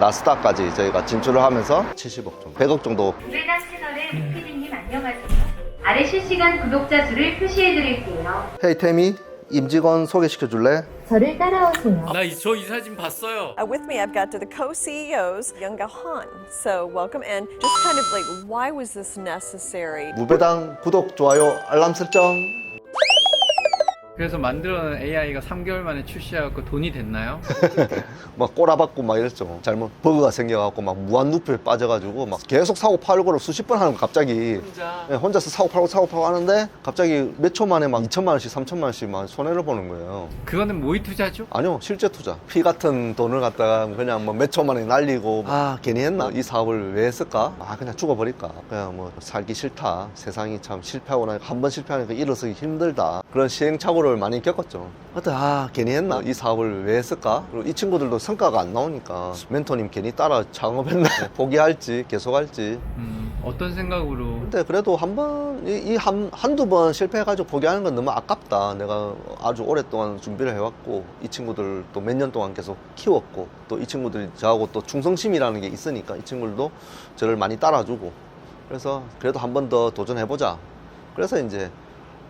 나스닥까지 저희가 진출을 하면서 70억 정도, 100억 정도. 구글당 채널의 루피디님 안녕하세요. 아래 실시간 구독자 수를 표시해드릴게요. 헤이 태미, 임직원 소개시켜 줄래? 저를 따라오세요. 저 이 사진 봤어요. With me, I've got the co-CEOs, Young-ga Han. So welcome, and just kind of like, why was this necessary? 무배당 구독, 좋아요, 알람 설정. 그래서 만들어낸 AI가 3개월 만에 출시해갖고 돈이 됐나요? 막 꼬라박고 막 이랬죠. 잘못 버그가 생겨갖고 막 무한 루프에 빠져가지고 막 계속 사고 팔고를 수십 번 하는 거 갑자기. 네, 혼자서 사고 팔고 하는데 갑자기 몇 초 만에 막 2천만 원씩 3천만 원씩 막 손해를 보는 거예요. 그거는 모의 투자죠? 아니요, 실제 투자. 피 같은 돈을 갖다가 그냥 뭐 몇 초 만에 날리고, 아 괜히 했나? 이 사업을 왜 했을까? 아 그냥 죽어버릴까? 그냥 뭐 살기 싫다. 세상이 참 실패하고 나니까 한 번 실패하니까 일어서기 힘들다. 그런 시행착오를 많이 겪었죠. 하여튼 아 괜히 했나? 이 사업을 왜 했을까? 그리고 이 친구들도 성과가 안 나오니까 멘토님 괜히 따라 창업했나? 포기할지 계속할지. 어떤 생각으로? 근데 그래도 한두 번 실패해가지고 포기하는 건 너무 아깝다. 내가 아주 오랫동안 준비를 해왔고, 이 친구들도 몇 년 동안 계속 키웠고, 또 이 친구들이 저하고 또 충성심이라는 게 있으니까 이 친구들도 저를 많이 따라주고, 그래서 그래도 한 번 더 도전해보자. 그래서 이제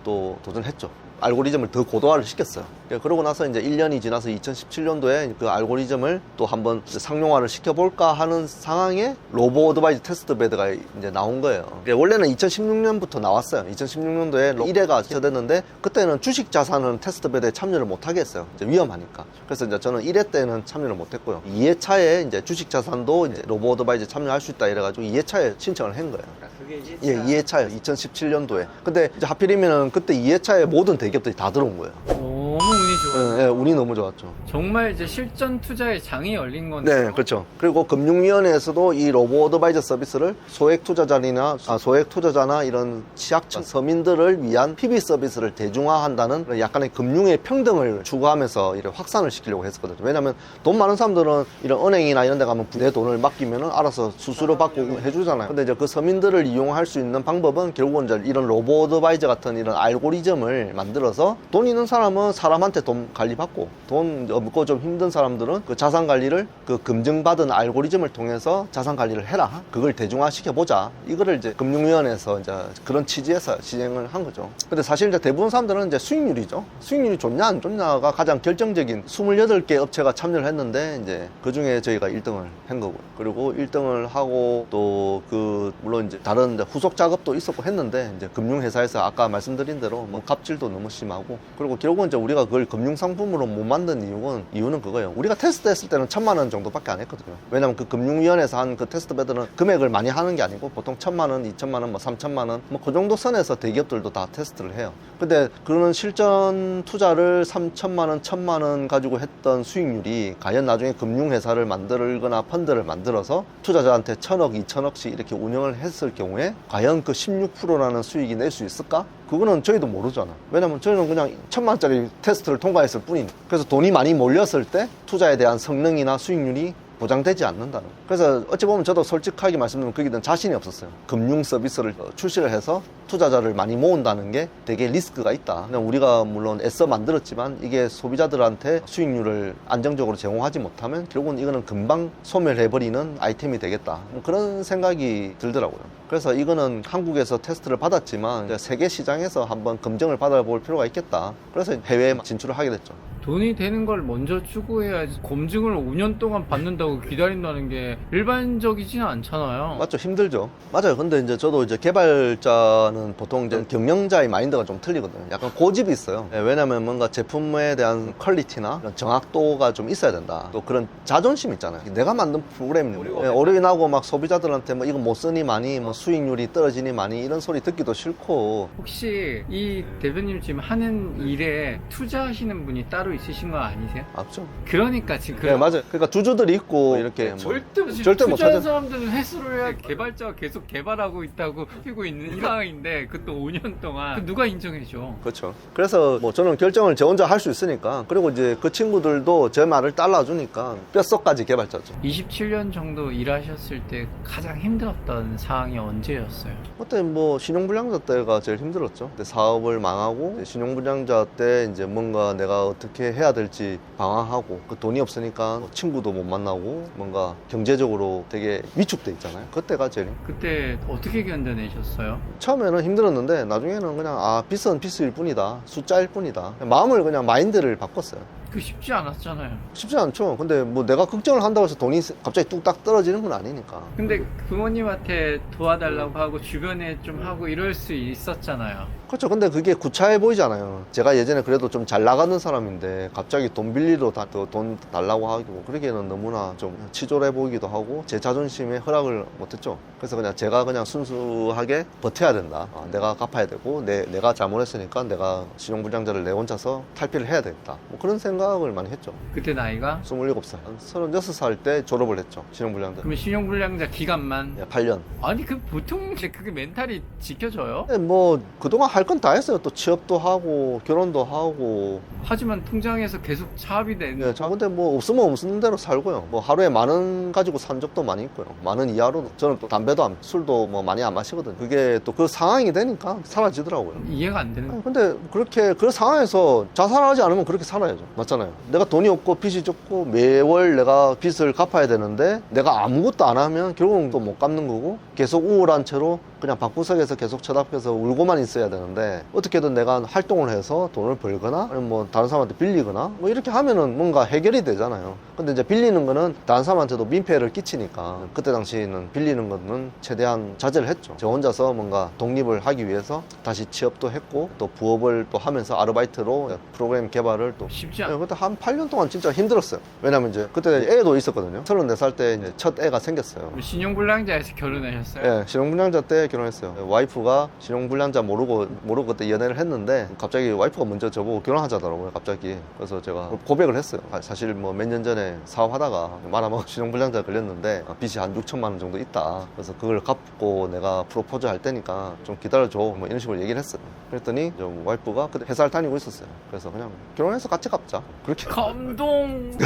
또 도전했죠. 알고리즘을 더 고도화를 시켰어요. 그러고 나서 이제 1년이 지나서 2017년도에 그 알고리즘을 또 한번 상용화를 시켜볼까 하는 상황에 로보 어드바이즈 테스트 베드가 이제 나온 거예요. 원래는 2016년부터 나왔어요. 2016년도에 1회가 시작됐는데, 그때는 주식 자산은 테스트 베드에 참여를 못하게 했어요. 이제 위험하니까. 그래서 이제 저는 1회 때는 참여를 못했고요. 2회차에 이제 주식 자산도 이제 로보 어드바이즈 참여할 수 있다 이래가지고 2회차에 신청을 한 거예요. 예, 2회차요. 2017년도에. 근데 이제 하필이면은 그때 2회차에 모든 대기업들이 다 들어온 거예요. 너무 운이 좋아요. 예, 운이 너무 좋았죠. 정말 이제 실전 투자의 장이 열린 건데. 네, 그렇죠. 그리고 금융위원회에서도 이 로보 어드바이저 서비스를 소액 투자자나 이런 취약층 서민들을 위한 PB 서비스를 대중화한다는 약간의 금융의 평등을 추구하면서 이렇게 확산을 시키려고 했었거든요. 왜냐하면 돈 많은 사람들은 이런 은행이나 이런 데 가면 내 돈을 맡기면은 알아서 수수료 받고 해주잖아요. 근데 이제 그 서민들을 이용할 수 있는 방법은 결국은 이제 이런 로보 어드바이저 같은 이런 알고리즘을 만들어서 돈 있는 사람은 사람한테 돈 관리받고, 돈 없고 좀 힘든 사람들은 그 자산 관리를 그 검증받은 알고리즘을 통해서 자산 관리를 해라. 그걸 대중화 시켜보자. 이거를 이제 금융위원회에서 이제 그런 취지에서 시행을 한 거죠. 근데 사실 이제 대부분 사람들은 이제 수익률이죠. 수익률이 좋냐 안 좋냐가 가장 결정적인 28개 업체가 참여를 했는데, 이제 그 중에 저희가 1등을 한 거고요. 그리고 1등을 하고 또 물론 이제 다른 이제 후속 작업도 있었고 했는데, 이제 금융회사에서 아까 말씀드린 대로 뭐 갑질도 너무 심하고, 그리고 결국은 이제 우리가 그걸 금융상품으로 못 만든 이유는 그거예요. 우리가 테스트 했을 때는 1,000만 원 정도밖에 안 했거든요. 왜냐면 그 금융위원회에서 한 그 테스트 베드는 금액을 많이 하는 게 아니고 보통 1,000만 원, 2,000만 원, 뭐 3,000만 원, 뭐 그 정도 선에서 대기업들도 다 테스트를 해요. 근데 그런 실전 투자를 3,000만 원, 1,000만 원 가지고 했던 수익률이 과연 나중에 금융회사를 만들거나 펀드를 만들어서 투자자한테 1,000억, 2,000억씩 이렇게 운영을 했을 경우에 과연 그 16%라는 수익이 낼 수 있을까? 그거는 저희도 모르잖아. 왜냐면 저희는 그냥 1,000만 원짜리 테스트를 통과했을 뿐이니까. 그래서 돈이 많이 몰렸을 때 투자에 대한 성능이나 수익률이 보장되지 않는다는. 그래서 어찌 보면 저도 솔직하게 말씀드리면 거기에 대한 자신이 없었어요. 금융 서비스를 출시를 해서 투자자를 많이 모은다는 게 되게 리스크가 있다. 그냥 우리가 물론 애써 만들었지만 이게 소비자들한테 수익률을 안정적으로 제공하지 못하면 결국은 이거는 금방 소멸해버리는 아이템이 되겠다. 그런 생각이 들더라고요. 그래서 이거는 한국에서 테스트를 받았지만 세계 시장에서 한번 검증을 받아볼 필요가 있겠다. 그래서 해외에 진출을 하게 됐죠. 돈이 되는 걸 먼저 추구해야지, 검증을 5년 동안 받는다고 기다린다는 게 일반적이지는 않잖아요. 맞죠. 힘들죠. 맞아요. 근데 이제 저도 이제 개발자는 보통 이제 경영자의 마인드가 좀 틀리거든요. 약간 고집이 있어요. 왜냐면 뭔가 제품에 대한 퀄리티나 정확도가 좀 있어야 된다. 또 그런 자존심 있잖아요. 내가 만든 프로그램인데 오류나고 막 소비자들한테 뭐 이거 못 쓰니 많이, 뭐 수익률이 떨어지니 많이, 이런 소리 듣기도 싫고. 혹시 이 대표님 지금 하는 일에 투자하시는 분이 따로 있으신 거 아니세요? 맞죠. 그러니까 지금 네, 맞아요. 그러니까 주주들이 있고 이렇게 절대 못 찾아. 투자하는 사람들은 회수를 해야 개발자가 계속 개발하고 있다고 피고 있는 이 상황인데, 그것도 5년 동안 누가 인정해줘? 그렇죠. 그래서 뭐 저는 결정을 저 혼자 할 수 있으니까, 그리고 이제 그 친구들도 제 말을 따라주니까 뼛속까지 개발자죠. 27년 정도 일하셨을 때 가장 힘들었던 상황이 언제였어요? 그때 뭐 신용불량자 때가 제일 힘들었죠. 근데 사업을 망하고 신용불량자 때 이제 뭔가 내가 어떻게 어떻게 해야 될지 방황하고 그 돈이 없으니까 친구도 못 만나고 뭔가 경제적으로 되게 위축돼 있잖아요. 그때가 제일 그때 어떻게 견뎌내셨어요? 처음에는 힘들었는데 나중에는 그냥 빚은 빚일 뿐이다, 숫자일 뿐이다, 마음을 그냥 마인드를 바꿨어요. 그 쉽지 않았잖아요. 쉽지 않죠. 근데 뭐 내가 걱정을 한다고 해서 돈이 갑자기 뚝딱 떨어지는 건 아니니까. 근데 부모님한테 도와달라고 하고 주변에 좀 하고 이럴 수 있었잖아요. 그렇죠. 근데 그게 구차해 보이잖아요. 제가 예전에 그래도 좀 잘 나가는 사람인데 갑자기 돈 빌리러 돈 달라고 하고 그러기에는 너무나 좀 치졸해 보이기도 하고 제 자존심에 허락을 못했죠. 그래서 그냥 제가 그냥 순수하게 버텨야 된다. 내가 갚아야 되고 내가 잘못했으니까 내가 신용불량자를 내 혼자서 탈피를 해야 되겠다. 뭐 그런 생각을 많이 했죠. 그때 나이가? 27살, 36살 때 졸업을 했죠. 신용불량자. 그러면 신용불량자 기간만? 8년. 아니 그 보통 그게 멘탈이 지켜져요? 근데 뭐 그동안 할 건 다 했어요. 또 취업도 하고 결혼도 하고. 하지만 통장에서 계속 차압이 되는. 예, 자 근데 뭐 없으면 없는 대로 살고요. 뭐 하루에 10,000원 가지고 산 적도 많이 있고요. 10,000원 이하로도. 저는 또 담배도 술도 뭐 많이 안 마시거든요. 그게 또 그 상황이 되니까 사라지더라고요. 이해가 안 되는. 아니, 근데 그렇게 그 상황에서 자살하지 않으면 그렇게 살아야죠. 맞잖아요. 내가 돈이 없고 빚이 적고 매월 내가 빚을 갚아야 되는데 내가 아무것도 안 하면 결국은 또 못 갚는 거고 계속 우울한 채로 그냥 방구석에서 계속 쳐다보면서 울고만 있어야 되는데 어떻게든 내가 활동을 해서 돈을 벌거나 아니면 뭐 다른 사람한테 빌리거나 뭐 이렇게 하면은 뭔가 해결이 되잖아요. 근데 이제 빌리는 거는 다른 사람한테도 민폐를 끼치니까 그때 당시에는 빌리는 거는 최대한 자제를 했죠. 저 혼자서 뭔가 독립을 하기 위해서 다시 취업도 했고 또 부업을 또 하면서 아르바이트로 프로그램 개발을 또 쉽지 않아. 그때 한 8년 동안 진짜 힘들었어요. 왜냐면 이제 그때 애도 있었거든요. 34살 때 이제 첫 애가 생겼어요. 신용불량자에서 결혼하셨어요? 예, 신용불량자 때 결혼했어요. 와이프가 신용불량자 모르고 그때 연애를 했는데 갑자기 와이프가 먼저 저보고 결혼하자더라고요. 갑자기. 그래서 제가 고백을 했어요. 사실 뭐 몇 년 전에 사업하다가 말하면 신용불량자 걸렸는데 빚이 한 6천만 원 정도 있다. 그래서 그걸 갚고 내가 프로포즈 할 테니까 좀 기다려줘. 뭐 이런 식으로 얘기를 했어요. 그랬더니 좀 와이프가 그때 회사를 다니고 있었어요. 그래서 그냥 결혼해서 같이 갚자. 그렇게. 감동.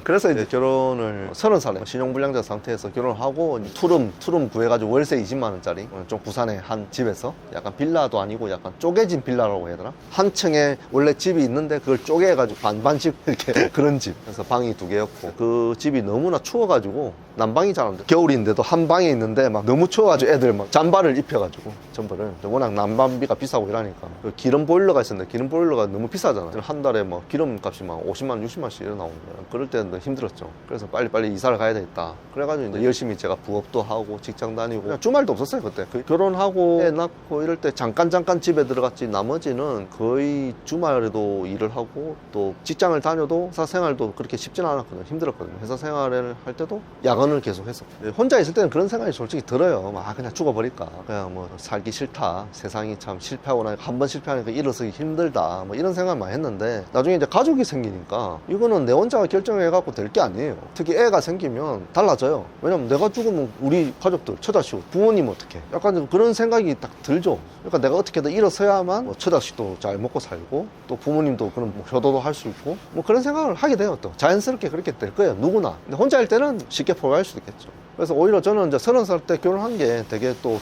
그래서 이제 결혼을 30살에 신용불량자 상태에서 결혼하고 투룸 구해가지고 월세 20만 원짜리 좀 부산의 한 집에서 약간 빌라도 아니고 약간 쪼개진 빌라라고 해야 되나? 한 층에 원래 집이 있는데 그걸 쪼개가지고 반반씩 이렇게 그런 집. 그래서 방이 2개였고 그 집이 너무나 추워가지고 난방이 잘 안 돼. 겨울인데도 한 방에 있는데 막 너무 추워가지고 애들 막 잠바를 입혀가지고 점퍼를 워낙 난방비가 비싸고 이러니까 그 기름 보일러가 있었는데 기름 보일러가 너무 비싸잖아요. 한 달에 뭐 기름값이 막 50만 60만씩 나오는 거예요. 그럴 때는 힘들었죠. 그래서 빨리 이사를 가야 되겠다. 그래가지고 이제 열심히 제가 부업도 하고 직장 다니고 그냥 주말도 없었어요 그때. 결혼하고 애 낳고 이럴 때 잠깐 집에 들어갔지 나머지는 거의 주말에도 일을 하고 또 직장을 다녀도 회사 생활도 그렇게 쉽지는 않았거든요. 힘들었거든요. 회사 생활을 할 때도 야근을 계속 했었고 혼자 있을 때는 그런 생각이 솔직히 들어요. 막 그냥 죽어버릴까 그냥 뭐 살기 싫다. 세상이 참 실패하고 나니까 한 번 실패하니까 일어서기 힘들다 뭐 이런 생각만 했는데 나중에 이제 가족이 생기니까 이거는 내 혼자가 결정해갖고 될 게 아니에요. 특히 애가 생기면 달라져요. 왜냐면 내가 죽으면 우리 가족들 처자식 부모님 어떻게 약간 좀 그런 생각이 딱 들죠. 그러니까 내가 어떻게든 일어서야만 뭐 처자식도 잘 먹고 살고 또 부모님도 그런 뭐 효도도 할 수 있고 뭐 그런 생각을 하게 돼요. 또 자연스럽게 그렇게 될 거예요. 누구나. 근데 혼자일 때는 쉽게 포기할 수도 있겠죠. 그래서 오히려 저는 이제 30살 때 결혼한 게 되게 또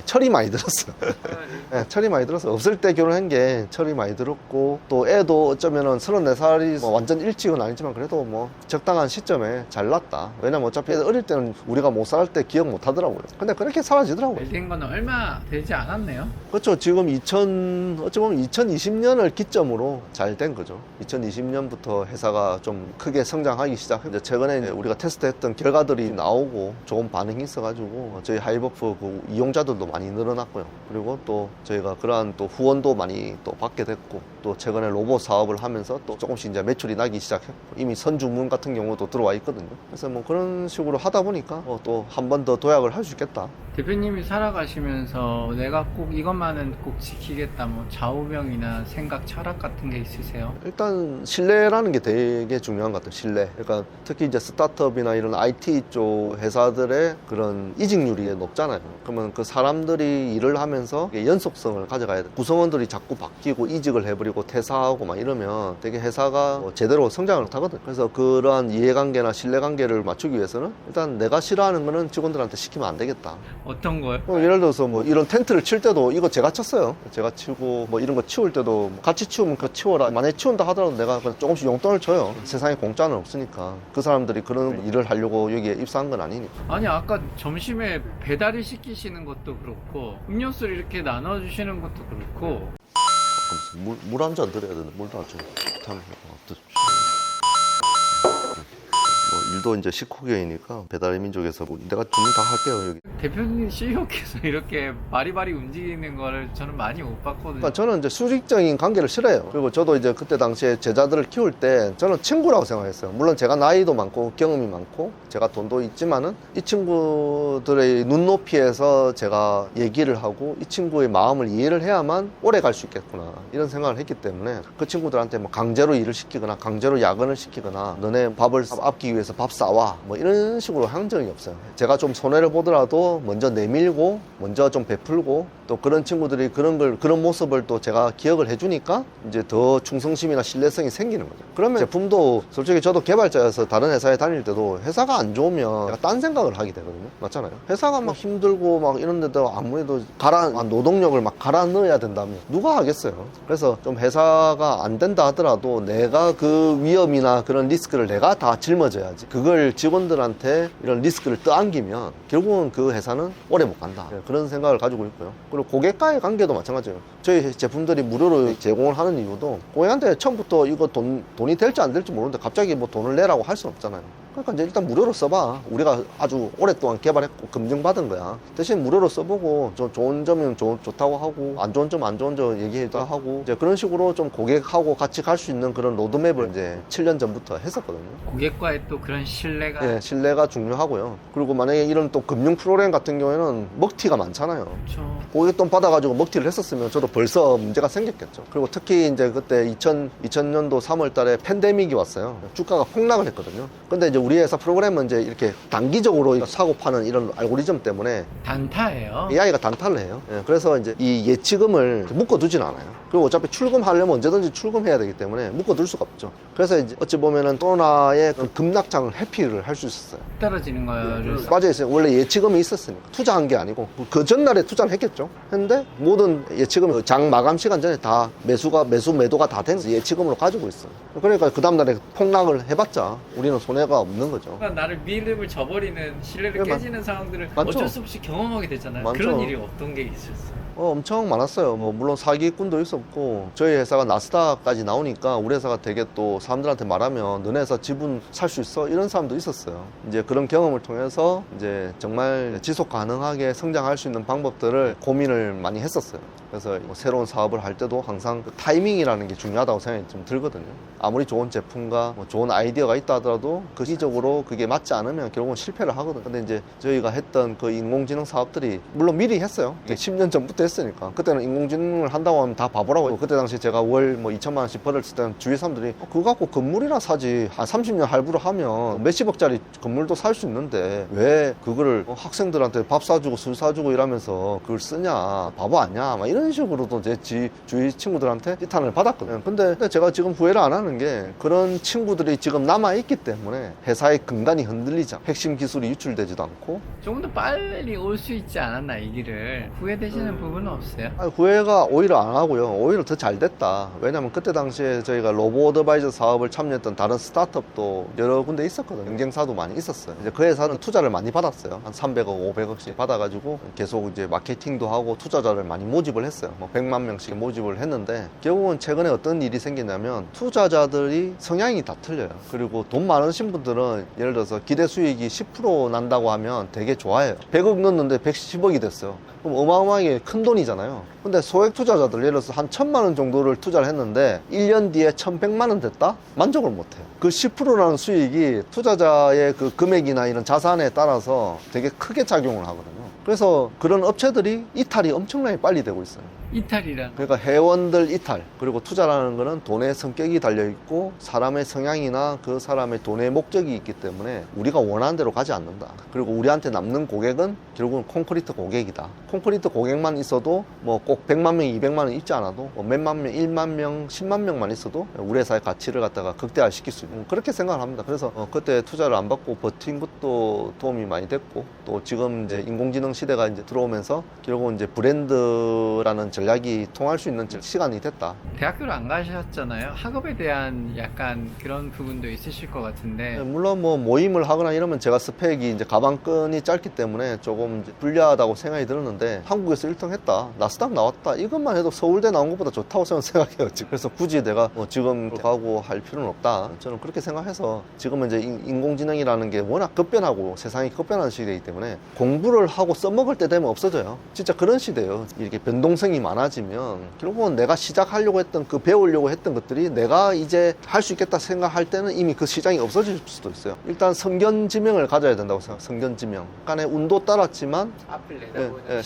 철이 많이 들었어요. 네, 철이 많이 들었어요. 없을 때 결혼한 게 철이 많이 들었고 또 애도 어쩌면은 34살이 뭐 완전 일찍은 아니지만 그래도 뭐 적당한 시점에 잘 낳았다. 왜냐면 어차피 애들 어릴 때는 우리가 못 살 때 기억 못 하더라고요. 근데 그렇게 사라지더라고요. 잘 된 거는 얼마 되지 않았네요. 그렇죠. 지금 어찌 보면 2020년을 기점으로 잘 된 거죠. 2020년부터 회사가 좀 크게 성장하기 시작했는데 최근에 이제 우리가 테스트했던 결과들이 나오고 좋은 반응이 있어가지고 저희 하이버프 그 이용자들도 많이 늘어났고요. 그리고 또 저희가 그러한 또 후원도 많이 또 받게 됐고 또 최근에 로봇 사업을 하면서 또 조금씩 이제 매출이 나기 시작했고 이미 선주문 같은 경우도 들어와 있거든요. 그래서 뭐 그런 식으로 하다 보니까 또 한 번 더 도약을 할 수 있겠다. 대표님이 살아가시면서 내가 꼭 이것만은 꼭 지키겠다 뭐 좌우명이나 생각 철학 같은 게 있으세요? 일단 신뢰라는 게 되게 중요한 것 같아요. 신뢰. 그러니까 특히 이제 스타트업이나 이런 IT 쪽 회사들의 그런 이직률이 높잖아요. 그러면 그 사람들이 일을 하면서 연속성을 가져가야 돼. 구성원들이 자꾸 바뀌고 이직을 해버리고 퇴사하고 막 이러면 되게 회사가 제대로 성장을 못하거든. 그래서 그러한 이해관계나 신뢰관계를 맞추기 위해서는 일단 내가 싫어하는 거는 직원들한테 시키면 안 되겠다. 어떤 거요? 예를 들어서 뭐 이런 텐트를 칠 때도 이거 제가 쳤어요. 제가 치고 뭐 이런 거 치울 때도 같이 치우면 그 치워라. 만약에 치운다 하더라도 내가 그냥 조금씩 용돈을 줘요. 세상에 공짜는 없으니까. 그 사람들이 그런 일을 하려고 여기에 입사한 건 아니니까. 아니 아까 점심에 배달을 시키시는 것도 그렇고 음료수를 이렇게 나눠주시는 것도 그렇고 물 한 잔 드려야 되는데 물도 안 줘. 뭐 일도 이제 식후경이니까 배달의 민족에서 내가 주문 다 할게요 여기. 대표님 CEO께서 이렇게 바리바리 움직이는 거를 저는 많이 못 봤거든요. 그러니까 저는 이제 수직적인 관계를 싫어해요. 그리고 저도 이제 그때 당시에 제자들을 키울 때 저는 친구라고 생각했어요. 물론 제가 나이도 많고 경험이 많고 제가 돈도 있지만은 이 친구들의 눈높이에서 제가 얘기를 하고 이 친구의 마음을 이해를 해야만 오래 갈 수 있겠구나 이런 생각을 했기 때문에 그 친구들한테 뭐 강제로 일을 시키거나 강제로 야근을 시키거나 너네 밥을 아끼기 위해서 밥 사와 뭐 이런 식으로 한 적이 없어요. 제가 좀 손해를 보더라도 먼저 내밀고 먼저 좀 베풀고 또 그런 친구들이 그런 모습을 또 제가 기억을 해주니까 이제 더 충성심이나 신뢰성이 생기는 거죠. 그러면 제품도 솔직히 저도 개발자여서 다른 회사에 다닐 때도 회사가 안 좋으면 내가 딴 생각을 하게 되거든요. 맞잖아요. 회사가 막 힘들고 막 이런데도 아무래도 노동력을 막 갈아 넣어야 된다면 누가 하겠어요. 그래서 좀 회사가 안 된다 하더라도 내가 그 위험이나 그런 리스크를 내가 다 짊어져야지. 그걸 직원들한테 이런 리스크를 떠안기면 결국은 그 회사는 오래 못 간다. 그런 생각을 가지고 있고요. 그리고 고객과의 관계도 마찬가지예요. 저희 제품들이 무료로 제공을 하는 이유도 고객한테 처음부터 이거 돈이 될지 안 될지 모르는데 갑자기 뭐 돈을 내라고 할 수는 없잖아요. 그러니까 이제 일단 무료로 써봐. 우리가 아주 오랫동안 개발했고 검증받은 거야. 대신 무료로 써보고 좋은 점이면 좋다고 하고 안 좋은 점 얘기해도 하고 이제 그런 식으로 좀 고객하고 같이 갈 수 있는 그런 로드맵을 이제 7년 전부터 했었거든요. 고객과의 또 그런 신뢰가 네, 신뢰가 중요하고요. 그리고 만약에 이런 또 금융 프로그램 같은 경우에는 먹튀가 많잖아요. 그렇죠. 고객 돈 받아가지고 먹튀를 했었으면 저도 벌써 문제가 생겼겠죠. 그리고 특히 이제 그때 2000년도 3월 달에 팬데믹이 왔어요. 주가가 폭락을 했거든요. 근데 이제 우리 회사 프로그램은 이제 이렇게 단기적으로 사고 파는 이런 알고리즘 때문에 단타예요. AI가 단타를 해요. 예, 그래서 이제 이 예치금을 묶어두진 않아요. 그리고 어차피 출금하려면 언제든지 출금해야 되기 때문에 묶어둘 수가 없죠. 그래서 이제 어찌 보면은 또나의 그 급락장을 회피를 할 수 있었어요. 떨어지는 거를 빠져있어요. 원래 예치금이 있었으니까. 투자한 게 아니고 그 전날에 투자를 했겠죠. 했는데 모든 예치금이 장 마감 시간 전에 다 매도가 다 돼서 예치금으로 가지고 있어요. 그러니까 그 다음날에 폭락을 해봤자 우리는 손해가 없는 거죠. 그러니까 나를 믿음을 저버리는 신뢰를 네, 깨지는 상황들을 맞죠. 어쩔 수 없이 경험하게 되잖아요. 맞죠. 그런 일이 어떤 게 있었어요? 엄청 많았어요. 뭐 물론 사기꾼도 있었고 저희 회사가 나스닥까지 나오니까 우리 회사가 되게 또 사람들한테 말하면 너네 회사 지분 살 수 있어? 이런 사람도 있었어요. 이제 그런 경험을 통해서 이제 정말 지속 가능하게 성장할 수 있는 방법들을 고민을 많이 했었어요. 그래서 뭐 새로운 사업을 할 때도 항상 그 타이밍이라는 게 중요하다고 생각이 좀 들거든요. 아무리 좋은 제품과 뭐 좋은 아이디어가 있다 하더라도 그 시적으로 그게 맞지 않으면 결국은 실패를 하거든요. 근데 이제 저희가 했던 그 인공지능 사업들이 물론 미리 했어요. 10년 전부터 했으니까. 그때는 인공지능을 한다고 하면 다 바보라고. 그때 당시 제가 월 뭐 2천만 원씩 벌었을 때는 주위 사람들이 그거 갖고 건물이나 사지. 한 30년 할부로 하면 몇십억짜리 건물도 살 수 있는데 왜 그거를 학생들한테 밥 사주고 술 사주고 이러면서 그걸 쓰냐. 바보 아니야. 막 이런 식으로도 제 주위 친구들한테 찌탄을 받았거든요. 근데 제가 지금 후회를 안 하는 게 그런 친구들이 지금 남아있기 때문에 회사의 근간이 흔들리자. 핵심 기술이 유출되지도 않고. 조금 더 빨리 올 수 있지 않았나 이 길을. 후회되시는 부분은 없어요? 아니, 후회가 오히려 안 하고요. 오히려 더 잘 됐다. 왜냐면 그때 당시에 저희가 로보 어드바이저 사업을 참여했던 다른 스타트업도 여러 군데 있었거든요. 경쟁사도 많이 있었어요. 이제 그 회사는 투자를 많이 받았어요. 한 300억, 500억씩 받아가지고 계속 이제 마케팅도 하고 투자자를 많이 모집을 했어요. 뭐 100만 명씩 모집을 했는데 결국은 최근에 어떤 일이 생기냐면 투자자들이 성향이 다 틀려요. 그리고 돈 많으신 분들은 예를 들어서 기대 수익이 10% 난다고 하면 되게 좋아해요. 100억 넣었는데 110억이 됐어요. 그럼 어마어마하게 큰 돈이잖아요. 근데 소액 투자자들 예를 들어서 한 1,000만 원 정도를 투자를 했는데 1년 뒤에 1,100만 원 됐다? 만족을 못해요. 그 10%라는 수익이 투자자의 그 금액이나 이런 자산에 따라서 되게 크게 작용을 하거든요. 그래서 그런 업체들이 이탈이 엄청나게 빨리 되고 있어요. 이탈이랑 그러니까 회원들 이탈, 그리고 투자라는 거는 돈의 성격이 달려있고 사람의 성향이나 그 사람의 돈의 목적이 있기 때문에 우리가 원하는 대로 가지 않는다. 그리고 우리한테 남는 고객은 결국은 콘크리트 고객이다. 콘크리트 고객만 있어도 뭐 꼭 100만 명, 200만 원 있지 않아도 뭐 몇만 명, 1만 명, 10만 명만 있어도 우리 회사의 가치를 갖다가 극대화시킬 수 있는 그렇게 생각을 합니다. 그래서 그때 투자를 안 받고 버틴 것도 도움이 많이 됐고, 또 지금 이제 인공지능 시대가 이제 들어오면서 결국은 이제 브랜드라는 전략이 통할 수 있는 시간이 됐다. 대학교를 안 가셨잖아요. 학업에 대한 약간 그런 부분도 있으실 것 같은데 물론 뭐 모임을 하거나 이러면 제가 스펙이 이제 가방끈이 짧기 때문에 조금 이제 불리하다고 생각이 들었는데, 한국에서 1등 했다, 나스닥 나왔다, 이것만 해도 서울대 나온 것보다 좋다고 저는 생각해요. 그래서 굳이 내가 뭐 지금 가고 할 필요는 없다, 저는 그렇게 생각해서 지금은 이제 인공지능이라는 게 워낙 급변하고 세상이 급변하는 시대이기 때문에 공부를 하고 써먹을 때 되면 없어져요. 진짜 그런 시대예요. 이렇게 변동성이 많아지면 결국은 내가 시작하려고 했던 그 배우려고 했던 것들이 내가 이제 할 수 있겠다 생각할 때는 이미 그 시장이 없어질 수도 있어요. 일단 성견지명을 가져야 된다고 생각해요. 성견지명. 약간의 운도 따랐지만 앞을 내다보는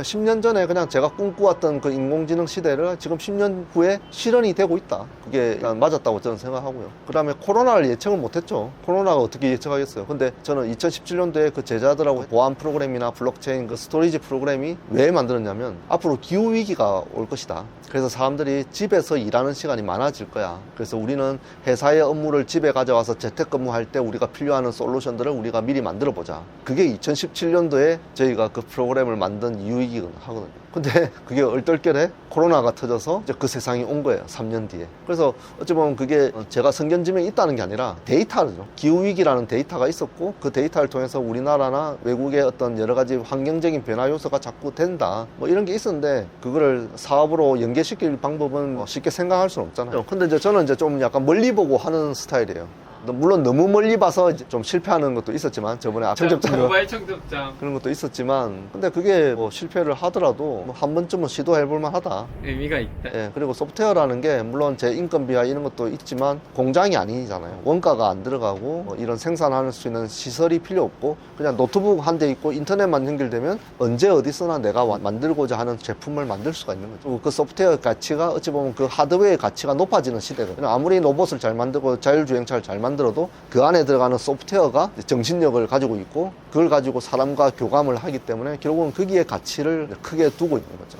10년 전에 그냥 제가 꿈꾸었던 그 인공지능 시대를 지금 10년 후에 실현이 되고 있다. 그게 일단 맞았다고 저는 생각하고요. 그 다음에 코로나를 예측을 못했죠. 코로나가 어떻게 예측하겠어요. 근데 저는 2017년도에 그 제자들하고 보안 프로그램이나 블록체인 그 스토리지 프로그램이 왜 만들었냐면 앞으로 기후위기가 올 것이다. 그래서 사람들이 집에서 일하는 시간이 많아질 거야. 그래서 우리는 회사의 업무를 집에 가져와서 재택근무할 때 우리가 필요한 솔루션들을 우리가 미리 만들어 보자. 그게 2017년도에 저희가 그 프로그램을 만든 이유이긴 하거든요. 근데 그게 얼떨결에 코로나가 터져서 이제 그 세상이 온 거예요. 3년 뒤에. 그래서 어찌 보면 그게 제가 성견지명이 있다는 게 아니라 데이터죠. 기후위기라는 데이터가 있었고 그 데이터를 통해서 우리나라나 외국의 어떤 여러 가지 환경적인 변화 요소가 자꾸 된다, 뭐 이런 게 있었는데 그거를 사업으로 연계시킬 방법은 뭐 쉽게 생각할 수는 없잖아요. 근데 이제 저는 이제 좀 약간 멀리 보고 하는 스타일이에요. 물론 너무 멀리 봐서 이제 좀 실패하는 것도 있었지만, 저번에 청첩장 모바일 청첩장 그런 것도 있었지만, 근데 그게 뭐 실패를 하더라도 뭐 한 번쯤은 시도해 볼 만하다. 의미가 있다. 예, 그리고 소프트웨어라는 게 물론 제 인건비와 이런 것도 있지만 공장이 아니잖아요. 원가가 안 들어가고 뭐 이런 생산할 수 있는 시설이 필요 없고 그냥 노트북 한 대 있고 인터넷만 연결되면 언제 어디서나 내가 만들고자 하는 제품을 만들 수가 있는 거죠. 그리고 그 소프트웨어 가치가 어찌 보면 그 하드웨어의 가치가 높아지는 시대거든요. 아무리 로봇을 잘 만들고 자율주행차를 잘 만들어도 그 안에 들어가는 소프트웨어가 정신력을 가지고 있고 그걸 가지고 사람과 교감을 하기 때문에 결국은 거기에 가치를 크게 두고 있는 거죠.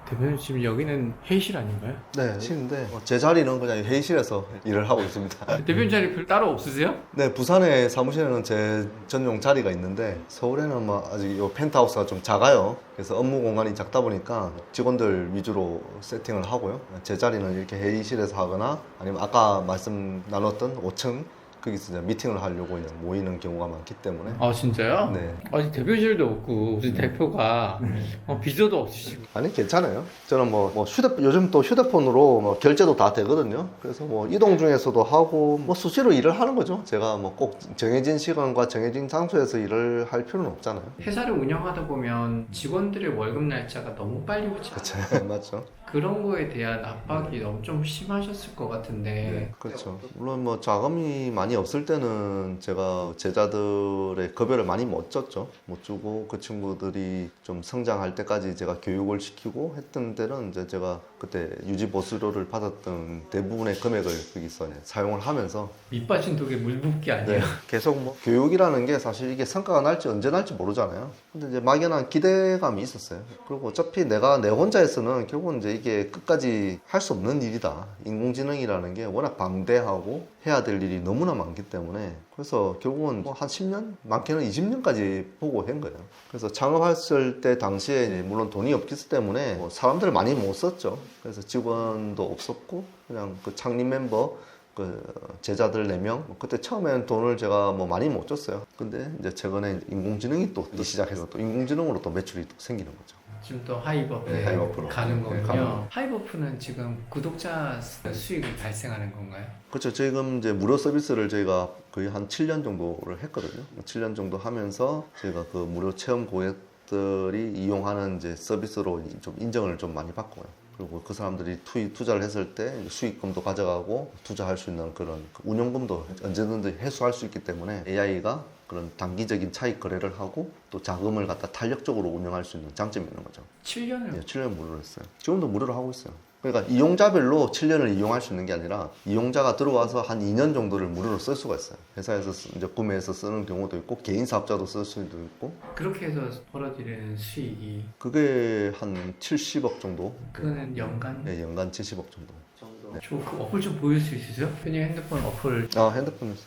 대표님 지금 여기는 회의실 아닌가요? 네, 실인데 제 자리는 그냥 회의실에서 일을 하고 있습니다. 대표님 자리 별 따로 없으세요? 네, 부산에 사무실에는 제 전용 자리가 있는데 서울에는 뭐 아직 요 펜트하우스가 좀 작아요. 그래서 업무 공간이 작다 보니까 직원들 위주로 세팅을 하고요. 제 자리는 이렇게 회의실에서 하거나 아니면 아까 말씀 나눴던 5층 거기서 이제 미팅을 하려고 이제 모이는 경우가 많기 때문에. 아 진짜요? 네. 아니 대표실도 없고 우리 대표가 비서도 없으시고 아니 괜찮아요. 저는 요즘 또 휴대폰으로 뭐 결제도 다 되거든요. 그래서 뭐 이동 중에서도 하고 뭐 수시로 일을 하는 거죠. 제가 뭐 꼭 정해진 시간과 정해진 장소에서 일을 할 필요는 없잖아요. 회사를 운영하다 보면 직원들의 월급 날짜가 너무 빨리 오지 않아요? 그렇죠. 맞죠. 그런 거에 대한 압박이 좀 심하셨을 것 같은데 그렇죠. 물론 뭐 자금이 많이 없을 때는 제가 제자들의 급여를 많이 못 줬죠. 못 주고 그 친구들이 좀 성장할 때까지 제가 교육을 시키고 했던 때는 이제 제가 그때 유지 보수료를 받았던 대부분의 금액을 거기서 사용을 하면서 밑빠진 독에 물 붓기 아니에요? 계속 뭐 교육이라는 게 사실 이게 성과가 날지 언제 날지 모르잖아요. 근데 이제 막연한 기대감이 있었어요. 그리고 어차피 내가 내 혼자에서는 결국은 이제 이게 끝까지 할 수 없는 일이다. 인공지능이라는 게 워낙 방대하고 해야 될 일이 너무나 많기 때문에 그래서 결국은 뭐 한 10년? 많게는 20년까지 보고 한 거예요. 그래서 창업했을 때 당시에 이제 물론 돈이 없기 때문에 뭐 사람들을 많이 못 썼죠. 그래서 직원도 없었고 그냥 그 창립 멤버 그 제자들 4명 그때 처음에는 돈을 제가 뭐 많이 못 줬어요. 근데 이제 최근에 인공지능이 또 뜨기 시작해서 또 인공지능으로 또 매출이 또 생기는 거죠. 지금 또 하이버프에 네, 하이버프로. 가는 네, 거군요. 가는 거. 하이버프는 지금 구독자 수익을 발생하는 건가요? 그렇죠. 지금 이제 무료 서비스를 저희가 거의 한 7년 정도를 했거든요. 7년 정도 하면서 저희가 그 무료 체험 고객들이 이용하는 이제 서비스로 좀 인정을 좀 많이 받고요. 그리고 그 사람들이 투자를 했을 때 수익금도 가져가고 투자할 수 있는 그런 운용금도 언제든지 회수할 수 있기 때문에 AI가 그런 단기적인 차익 거래를 하고 또 자금을 갖다 탄력적으로 운영할 수 있는 장점이 있는 거죠. 7년을 7년 무료로 했어요. 지금도 무료로 하고 있어요. 그러니까 이용자별로 7년을 이용할 수 있는 게 아니라 이용자가 들어와서 한 2년 정도를 무료로 쓸 수가 있어요. 회사에서 이제 구매해서 쓰는 경우도 있고 개인 사업자도 쓸 수도 있고 그렇게 해서 벌어들이는 수익이 그게 한 70억 정도? 그거는 연간 네, 연간 70억 정도. 저 그 어플 좀 보일 수 있으세요? 편히 핸드폰 어플 핸드폰에서?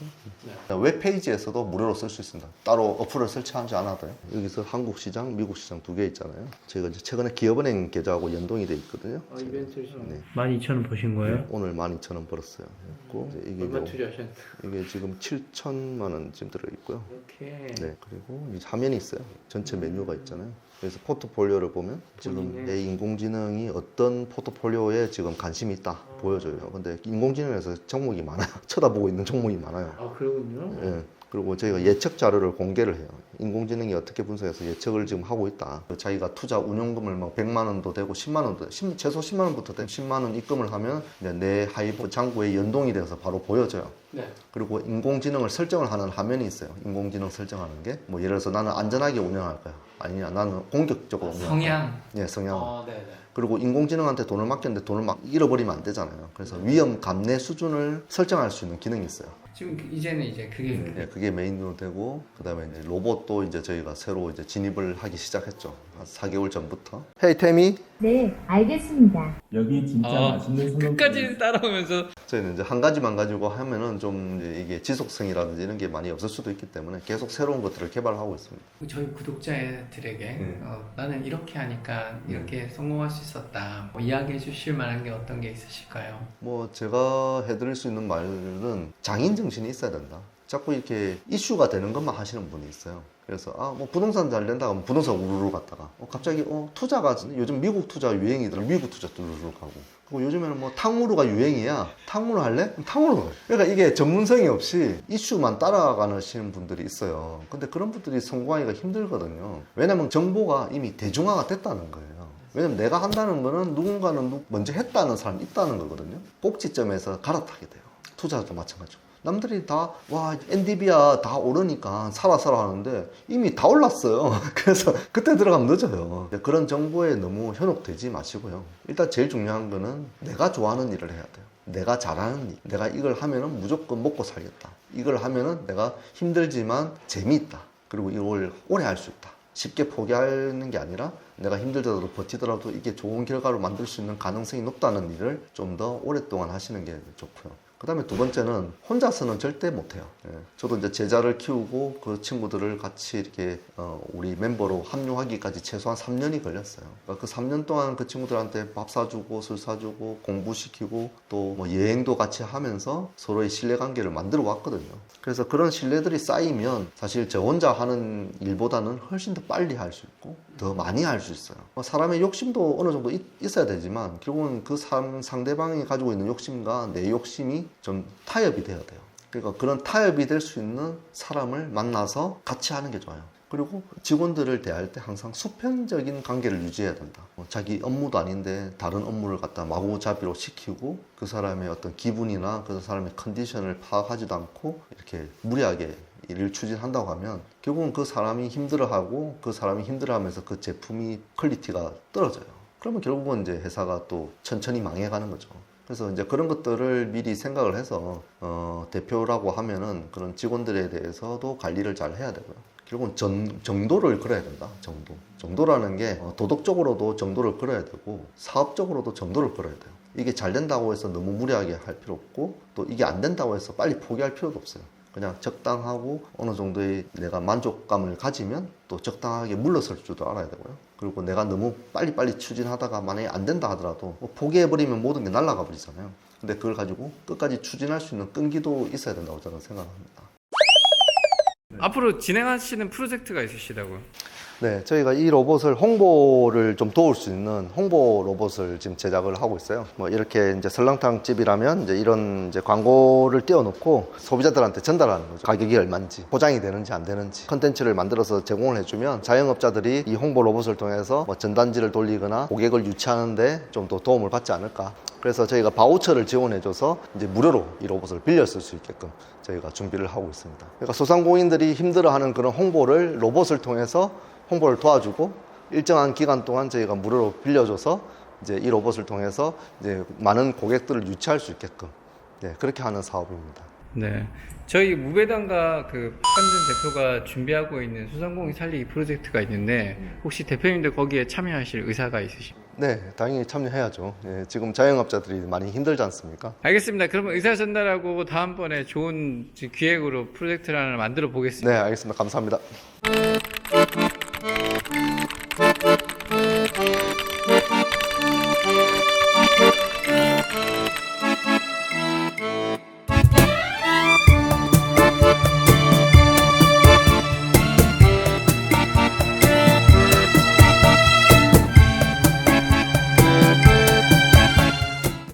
웹페이지에서도 무료로 쓸 수 있습니다. 따로 어플을 설치하지 않아도요. 여기서 한국 시장, 미국 시장 두 개 있잖아요. 저희가 이제 최근에 기업은행 계좌하고 연동이 돼 있거든요. 이벤트를 네. 12,000원 보신 거예요? 오늘 12,000원 벌었어요. 그리고 이제 이게, 얼마 투자하셨나요? 이게 지금 7천만 원쯤 들어있고요. 이렇게 네, 그리고 이 화면이 있어요. 전체 메뉴가 있잖아요. 그래서 포트폴리오를 보면 지금 본인의- 내 인공지능이 어떤 포트폴리오에 지금 관심이 있다 보여줘요. 근데 인공지능에서 종목이 많아요. 쳐다보고 있는 종목이 많아요. 아 그러군요. 예. 그리고 저희가 예측 자료를 공개를 해요. 인공지능이 어떻게 분석해서 예측을 지금 하고 있다. 자기가 투자 운용금을 뭐 100만 원도 되고 10만 원도 최소 10만 원부터 되고 10만 원 입금을 하면 이제 내 하이브 잔고에 연동이 돼서 바로 보여져요. 네. 그리고 인공지능을 설정을 하는 화면이 있어요. 인공지능 설정하는 게 뭐 예를 들어서 나는 안전하게 운영할 거야. 아니냐 나는 공격적으로 운영할 거야. 성향. 예, 성향. 네네. 그리고 인공지능한테 돈을 맡겼는데 돈을 막 잃어버리면 안 되잖아요. 그래서 위험 감내 수준을 설정할 수 있는 기능이 있어요. 지금 이제는 이제 그게 네, 그게 메인으로 되고 그다음에 이제 로봇도 이제 저희가 새로 이제 진입을 하기 시작했죠. 한 4개월 전부터. Hey 태미, 네, 알겠습니다. 여기 진짜 맛있는 소금 끝까지 따라오면서 저희는 이제 한 가지만 가지고 하면은 좀 이제 이게 지속성이라든지 이런 게 많이 없을 수도 있기 때문에 계속 새로운 것들을 개발하고 있습니다. 저희 구독자들에게 나는 이렇게 하니까 이렇게 성공할 수 있었다. 이야기해 주실 만한 게 어떤 게 있으실까요? 뭐 제가 해드릴 수 있는 말은 장인 정신이 있어야 된다. 자꾸 이렇게 이슈가 되는 것만 하시는 분이 있어요. 그래서 뭐 부동산 잘 된다 하면 부동산 우르르 갔다가 갑자기 투자가 요즘 미국 투자 유행이더라. 미국 투자 우르르 가고. 그리고 요즘에는 뭐 탕후루가 유행이야. 탕후루 할래? 탕후루 가요. 그러니까 이게 전문성이 없이 이슈만 따라가시는 분들이 있어요. 근데 그런 분들이 성공하기가 힘들거든요. 왜냐면 정보가 이미 대중화가 됐다는 거예요. 왜냐면 내가 한다는 거는 누군가는 먼저 했다는 사람이 있다는 거거든요. 꼭지점에서 갈아타게 돼요. 투자도 마찬가지고. 남들이 다, 엔디비아 다 오르니까 사라 하는데 이미 다 올랐어요. 그래서 그때 들어가면 늦어요. 그런 정보에 너무 현혹되지 마시고요. 일단 제일 중요한 거는 내가 좋아하는 일을 해야 돼요. 내가 잘하는 일. 내가 이걸 하면은 무조건 먹고 살겠다. 이걸 하면은 내가 힘들지만 재미있다. 그리고 이걸 오래 할 수 있다. 쉽게 포기하는 게 아니라 내가 힘들더라도 버티더라도 이게 좋은 결과를 만들 수 있는 가능성이 높다는 일을 좀 더 오랫동안 하시는 게 좋고요. 그 다음에 두 번째는 혼자서는 절대 못해요. 저도 이제 제자를 키우고 그 친구들을 같이 이렇게 우리 멤버로 합류하기까지 최소한 3년이 걸렸어요. 그러니까 그 3년 동안 그 친구들한테 밥 사주고 술 사주고 공부시키고 또 뭐 여행도 같이 하면서 서로의 신뢰관계를 만들어 왔거든요. 그래서 그런 신뢰들이 쌓이면 사실 저 혼자 하는 일보다는 훨씬 더 빨리 할 수 있고 더 많이 할 수 있어요. 사람의 욕심도 어느 정도 있어야 되지만 결국은 그 상대방이 가지고 있는 욕심과 내 욕심이 좀 타협이 돼야 돼요. 그러니까 그런 타협이 될 수 있는 사람을 만나서 같이 하는 게 좋아요. 그리고 직원들을 대할 때 항상 수평적인 관계를 유지해야 된다. 자기 업무도 아닌데 다른 업무를 갖다 마구잡이로 시키고 그 사람의 어떤 기분이나 그 사람의 컨디션을 파악하지도 않고 이렇게 무리하게 일을 추진한다고 하면 결국은 그 사람이 힘들어하고 그 사람이 힘들어하면서 그 제품이 퀄리티가 떨어져요. 그러면 결국은 이제 회사가 또 천천히 망해가는 거죠. 그래서 이제 그런 것들을 미리 생각을 해서 대표라고 하면은 그런 직원들에 대해서도 관리를 잘 해야 되고요. 결국은 정도를 걸어야 된다. 정도라는 게 도덕적으로도 정도를 걸어야 되고 사업적으로도 정도를 걸어야 돼요. 이게 잘 된다고 해서 너무 무리하게 할 필요 없고 또 이게 안 된다고 해서 빨리 포기할 필요도 없어요. 그냥 적당하고 어느 정도의 내가 만족감을 가지면 또 적당하게 물러설 줄도 알아야 되고요. 그리고 내가 너무 빨리빨리 추진하다가 만약에 안 된다 하더라도 포기해버리면 모든 게 날아가 버리잖아요. 근데 그걸 가지고 끝까지 추진할 수 있는 끈기도 있어야 된다고 저는 생각합니다. 앞으로 진행하시는 프로젝트가 있으시다고요? 네, 저희가 이 로봇을 홍보를 좀 도울 수 있는 홍보 로봇을 지금 제작을 하고 있어요. 뭐 이렇게 이제 설렁탕 집이라면 이제 이런 이제 광고를 띄워놓고 소비자들한테 전달하는 거죠. 가격이 얼마인지, 포장이 되는지 안 되는지 컨텐츠를 만들어서 제공을 해주면 자영업자들이 이 홍보 로봇을 통해서 뭐 전단지를 돌리거나 고객을 유치하는데 좀 더 도움을 받지 않을까. 그래서 저희가 바우처를 지원해줘서 이제 무료로 이 로봇을 빌려 쓸 수 있게끔 저희가 준비를 하고 있습니다. 그러니까 소상공인들이 힘들어하는 그런 홍보를 로봇을 통해서 홍보를 도와주고 일정한 기간 동안 저희가 무료로 빌려줘서 이제 이 로봇을 통해서 이제 많은 고객들을 유치할 수 있게끔 네, 그렇게 하는 사업입니다. 네. 저희 무배당과 그 박관준 대표가 준비하고 있는 소상공인 살리기 프로젝트가 있는데 혹시 대표님들 거기에 참여하실 의사가 있으십니까? 네, 당연히 참여해야죠. 예, 지금 자영업자들이 많이 힘들지 않습니까? 알겠습니다. 그러면 의사 전달하고 다음번에 좋은 기획으로 프로젝트를 하나 만들어 보겠습니다. 네, 알겠습니다. 감사합니다.